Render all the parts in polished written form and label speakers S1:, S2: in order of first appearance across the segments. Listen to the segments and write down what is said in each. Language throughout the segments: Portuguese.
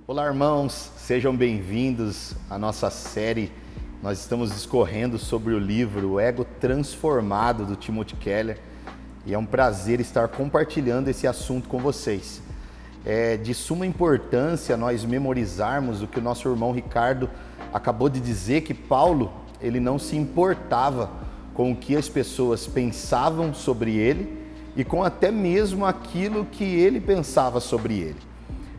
S1: Olá, irmãos, sejam bem-vindos à nossa série. Nós estamos discorrendo sobre o livro O Ego Transformado, do Timothy Keller, e é um prazer estar compartilhando esse assunto com vocês. É de suma importância nós memorizarmos o que o nosso irmão Ricardo acabou de dizer, que Paulo, ele não se importava com o que as pessoas pensavam sobre ele e com até mesmo aquilo que ele pensava sobre ele.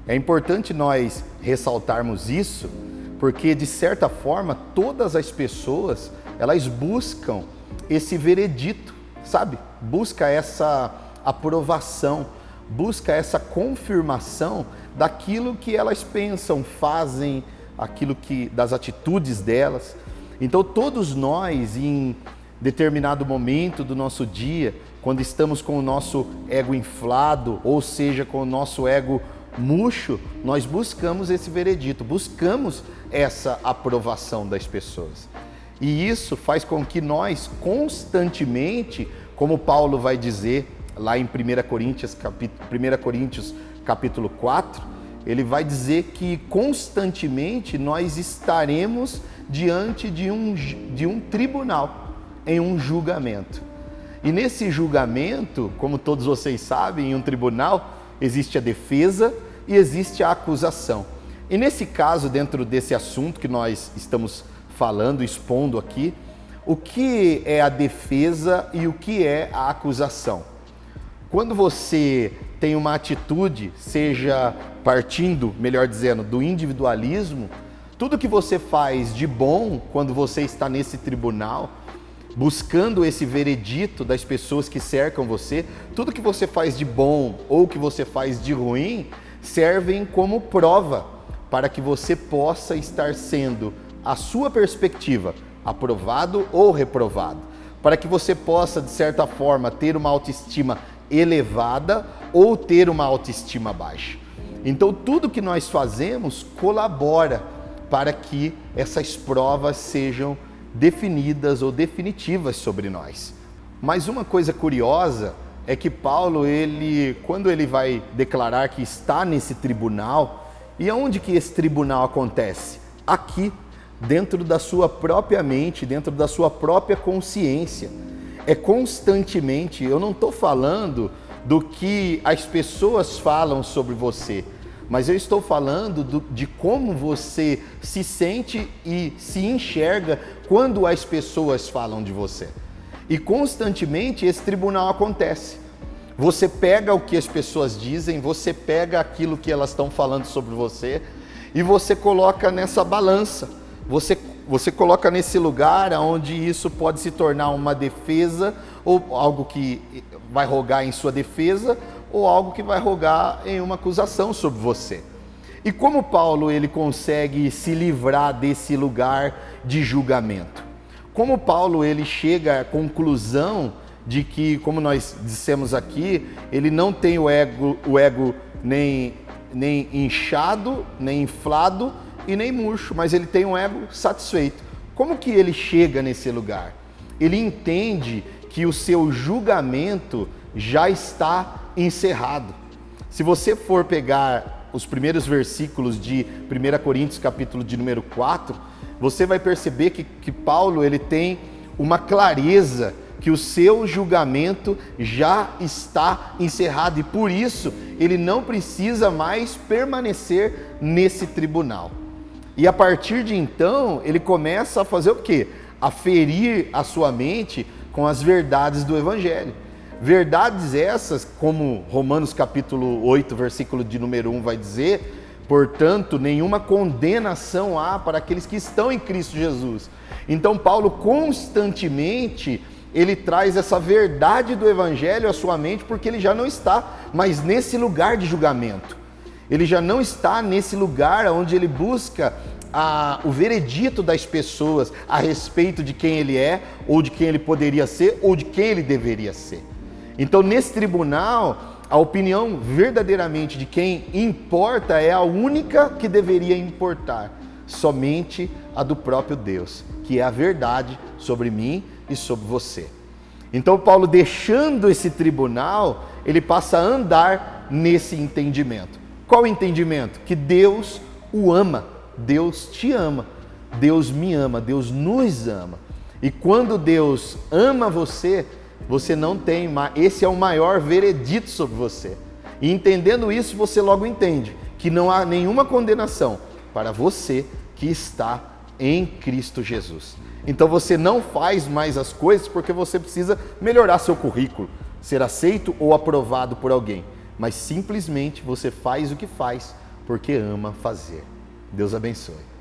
S1: É importante nós ressaltarmos isso, porque de certa forma todas as pessoas, elas buscam esse veredito, sabe? Busca essa aprovação, busca essa confirmação daquilo que elas pensam, fazem, das atitudes delas. Então todos nós, em determinado momento do nosso dia, quando estamos com o nosso ego inflado, ou seja, com o nosso ego murcho, nós buscamos esse veredito, buscamos essa aprovação das pessoas. E isso faz com que nós constantemente, como Paulo vai dizer lá em 1 Coríntios capítulo 4, ele vai dizer que constantemente nós estaremos diante de um tribunal, em um julgamento. E nesse julgamento, como todos vocês sabem, em um tribunal existe a defesa e existe a acusação. E nesse caso, dentro desse assunto que nós estamos falando, expondo aqui, o que é a defesa e o que é a acusação? Quando você tem uma atitude, seja partindo, melhor dizendo, do individualismo, tudo que você faz de bom quando você está nesse tribunal, buscando esse veredito das pessoas que cercam você, tudo que você faz de bom ou que você faz de ruim, servem como prova para que você possa estar sendo, a sua perspectiva, aprovado ou reprovado, para que você possa, de certa forma, ter uma autoestima elevada ou ter uma autoestima baixa. Então, tudo que nós fazemos colabora para que essas provas sejam definidas ou definitivas sobre nós. Mas uma coisa curiosa é que Paulo, quando ele vai declarar que está nesse tribunal, e aonde que esse tribunal acontece? Aqui, dentro da sua própria mente, dentro da sua própria consciência. É constantemente, eu não estou falando do que as pessoas falam sobre você, mas eu estou falando de como você se sente e se enxerga quando as pessoas falam de você. E constantemente esse tribunal acontece. Você pega o que as pessoas dizem, você pega aquilo que elas estão falando sobre você e você coloca nessa balança. Você coloca nesse lugar onde isso pode se tornar uma defesa, ou algo que vai rogar em sua defesa, ou algo que vai rogar em uma acusação sobre você. E como Paulo ele consegue se livrar desse lugar de julgamento? Como Paulo ele chega à conclusão de que, como nós dissemos aqui, ele não tem o ego nem inchado, nem inflado e nem murcho, mas ele tem um ego satisfeito. Como que ele chega nesse lugar? Ele entende que o seu julgamento já está encerrado. Se você for pegar os primeiros versículos de 1 Coríntios capítulo de número 4, você vai perceber que Paulo ele tem uma clareza que o seu julgamento já está encerrado e por isso ele não precisa mais permanecer nesse tribunal. E a partir de então, ele começa a fazer o quê? A ferir a sua mente com as verdades do Evangelho. Verdades essas, como Romanos capítulo 8, versículo de número 1 vai dizer, portanto, nenhuma condenação há para aqueles que estão em Cristo Jesus. Então, Paulo constantemente, ele traz essa verdade do Evangelho à sua mente, porque ele já não está mais nesse lugar de julgamento. Ele já não está nesse lugar onde ele busca o veredito das pessoas a respeito de quem ele é, ou de quem ele poderia ser, ou de quem ele deveria ser. Então, nesse tribunal, a opinião verdadeiramente de quem importa é a única que deveria importar, somente a do próprio Deus, que é a verdade sobre mim e sobre você. Então, Paulo, deixando esse tribunal, ele passa a andar nesse entendimento. Qual o entendimento? Que Deus o ama. Deus te ama, Deus me ama, Deus nos ama. E quando Deus ama você, você não tem mais, esse é o maior veredito sobre você. E entendendo isso, você logo entende que não há nenhuma condenação para você que está em Cristo Jesus. Então você não faz mais as coisas porque você precisa melhorar seu currículo, ser aceito ou aprovado por alguém, mas simplesmente você faz o que faz porque ama fazer. Deus abençoe.